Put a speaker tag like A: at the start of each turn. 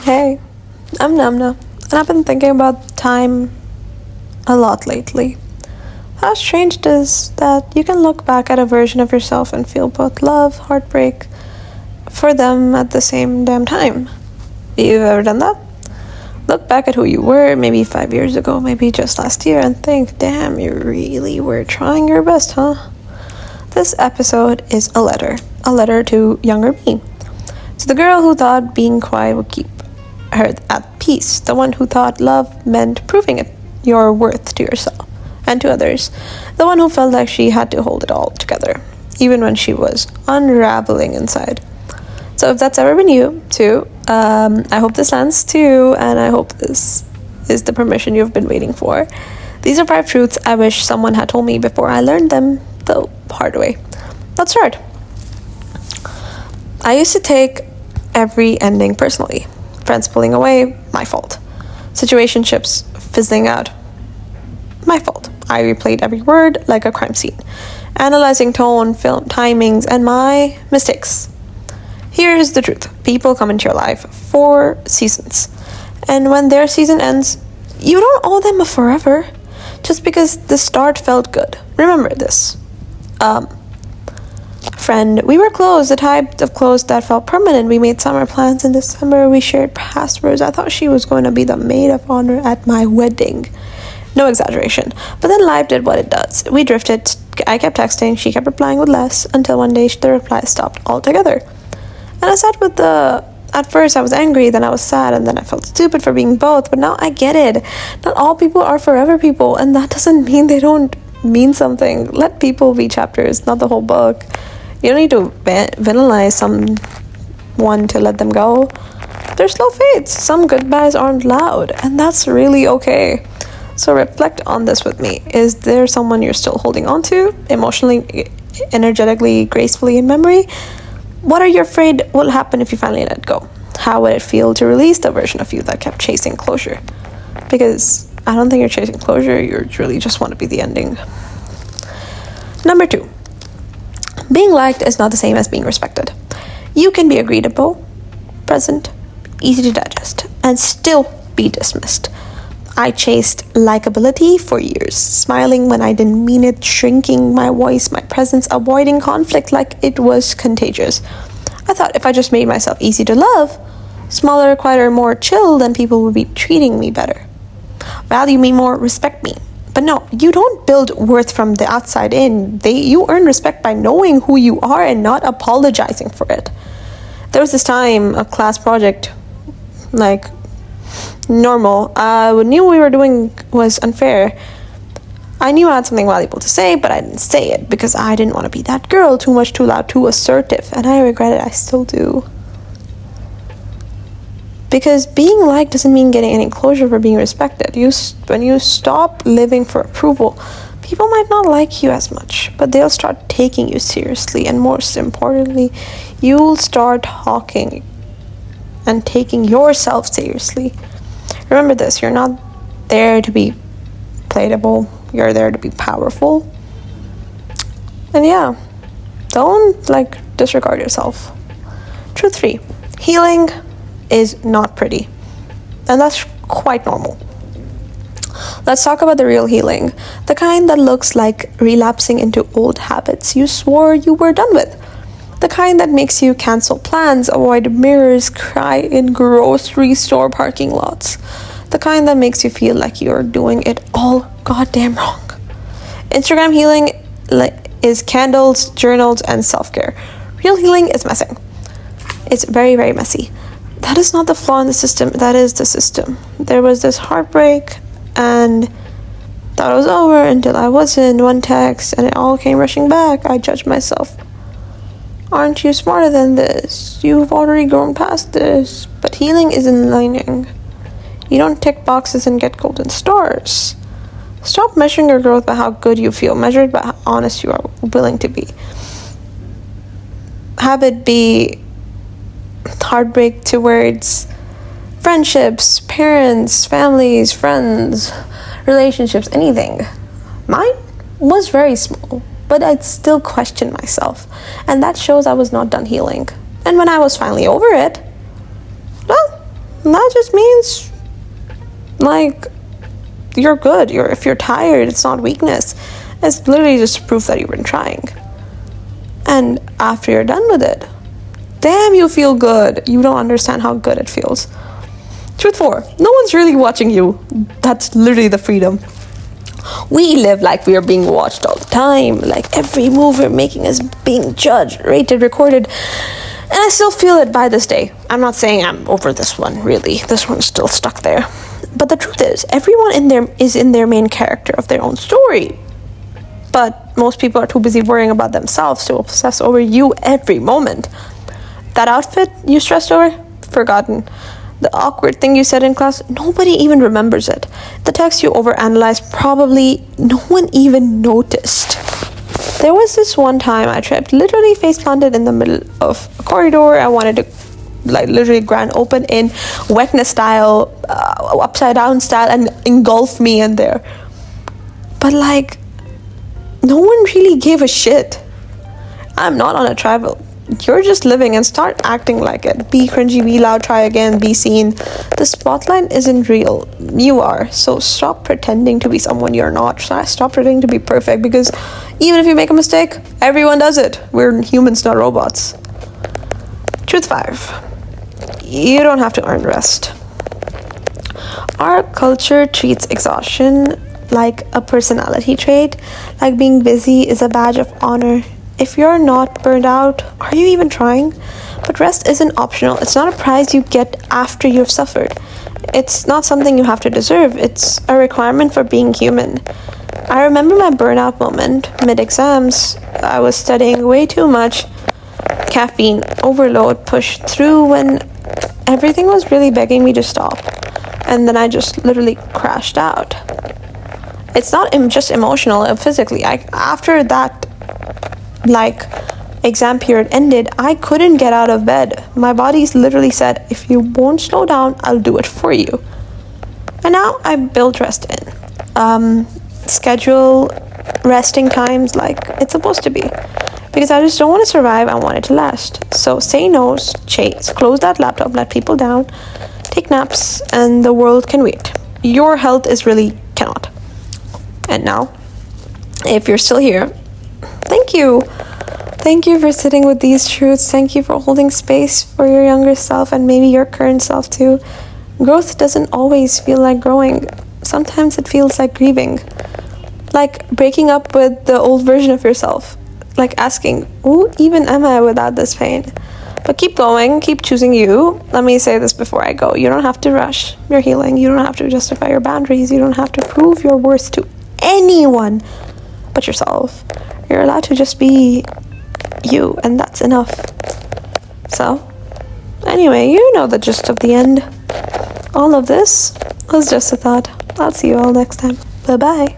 A: Hey, I'm Naamna, and I've been thinking about time a lot lately. How strange it is that you can look back at a version of yourself and feel both love, heartbreak for them at the same damn time. You ever done that? Look back at who you were maybe 5 years ago, maybe just last year, and think, damn, you really were trying your best, huh? This episode is a letter to younger me. To the girl who thought being quiet would keep her at peace, the one who thought love meant proving your worth to yourself and to others, the one who felt like she had to hold it all together, even when she was unraveling inside. So if that's ever been you, too, I hope this lands too, and I hope this is the permission you've been waiting for. These are 5 truths I wish someone had told me before I learned them the hard way. Let's start. I used to take every ending personally. Friends pulling away, my fault. Situationships fizzling out, my fault. I replayed every word like a crime scene, analyzing tone, film timings, and my mistakes. Here's the truth. People come into your life for seasons. And when their season ends, you don't owe them a forever. Just because the start felt good. Remember this. Friend, we were close, the type of close that felt permanent. We made summer plans in December. We shared passwords. I thought she was going to be the maid of honor at my wedding. No exaggeration. But then life did what it does. We drifted. I kept texting. She kept replying with less until one day the reply stopped altogether. And I sat with at first I was angry, then I was sad, and then I felt stupid for being both. But now I get it. Not all people are forever people, and that doesn't mean they don't mean something. Let people be chapters, not the whole book. You don't need to villainize someone to let them go. They're slow fades. Some goodbyes aren't loud, and that's really okay. So reflect on this with me. Is there someone you're still holding on to, emotionally, energetically, gracefully in memory? What are you afraid will happen if you finally let go? How would it feel to release the version of you that kept chasing closure? Because I don't think you're chasing closure, you really just want to be the ending. Number 2. Being liked is not the same as being respected. You can be agreeable, present, easy to digest, and still be dismissed. I chased likability for years, smiling when I didn't mean it, shrinking my voice, my presence, avoiding conflict like it was contagious. I thought if I just made myself easy to love, smaller, quieter, more chill, then people would be treating me better. Value me more, respect me. But no, you don't build worth from the outside in. You earn respect by knowing who you are and not apologizing for it. There was this time, a class project, normal. Knew what we were doing was unfair. I knew I had something valuable to say, but I didn't say it because I didn't want to be that girl, too much, too loud, too assertive. And I regret it, I still do. Because being liked doesn't mean getting any closure for being respected. When you stop living for approval, people might not like you as much, but they'll start taking you seriously. And most importantly, you'll start talking and taking yourself seriously. Remember this, you're not there to be playable, you're there to be powerful. And yeah, don't disregard yourself. Truth 3, healing is not pretty, and that's quite normal. Let's talk about the real healing, the kind that looks like relapsing into old habits you swore you were done with, the kind that makes you cancel plans, avoid mirrors, cry in grocery store parking lots, the kind that makes you feel like you're doing it all goddamn wrong. Instagram healing is candles, journals, and self-care. Real healing is messing. It's very, very messy. That is not the flaw in the system, that is the system. There was this heartbreak, and thought it was over until I wasn't. One text, and it all came rushing back. I judged myself. Aren't you smarter than this? You've already grown past this. But healing isn't linear. You don't tick boxes and get golden stars. Stop measuring your growth by how good you feel. Measure it by how honest you are willing to be. Have it be heartbreak towards friendships, parents, families, friends, relationships, anything. Mine was very small, but I'd still question myself, and that shows I was not done healing. And when I was finally over it, well, And that just means, like, you're good. If you're tired, it's not weakness. It's literally just proof that you've been trying. And after you're done with it, damn, you feel good. You don't understand how good it feels. Truth 4, no one's really watching you. That's literally the freedom. We live like we are being watched all the time. Like every move we're making is being judged, rated, recorded. And I still feel it by this day. I'm not saying I'm over this one, really. This one's still stuck there. But the truth is, everyone in there is in their main character of their own story. But most people are too busy worrying about themselves to obsess over you every moment. That outfit you stressed over? Forgotten. The awkward thing you said in class? Nobody even remembers it. The text you overanalyzed? Probably no one even noticed. There was this one time I tripped, literally face planted in the middle of a corridor. I wanted to literally grand open in wetness style, upside down style, and engulf me in there. But no one really gave a shit. I'm not on a tribal. You're just living, and start acting like it. Be cringy, be loud, try again, be seen. The spotlight isn't real. You are. So stop pretending to be someone you're not. Stop pretending to be perfect, because even if you make a mistake, everyone does it. We're humans, not robots. Truth 5. You don't have to earn rest. Our culture treats exhaustion like a personality trait, like being busy is a badge of honor. If you're not burned out, are you even trying? But rest isn't optional. It's not a prize you get after you've suffered. It's not something you have to deserve. It's a requirement for being human. I remember my burnout moment mid-exams. I was studying way too much. Caffeine overload pushed through when everything was really begging me to stop. And then I just literally crashed out. It's not just emotional, physically. After that exam period ended, I couldn't get out of bed. My body's literally said, if you won't slow down, I'll do it for you. And now I build rest in. Schedule resting times like it's supposed to be. Because I just don't want to survive, I want it to last. So say no, chase, close that laptop, let people down, take naps, and the world can wait. Your health is really cannot. And now, if you're still here, thank you. Thank you for sitting with these truths. Thank you for holding space for your younger self and maybe your current self too. Growth doesn't always feel like growing. Sometimes it feels like grieving. Like breaking up with the old version of yourself. Like asking, who even am I without this pain? But keep going, keep choosing you. Let me say this before I go. You don't have to rush your healing. You don't have to justify your boundaries. You don't have to prove your worth to anyone but yourself. You're allowed to just be you, and that's enough. So, anyway, you know the gist of the end. All of this was just a thought. I'll see you all next time. Bye-bye.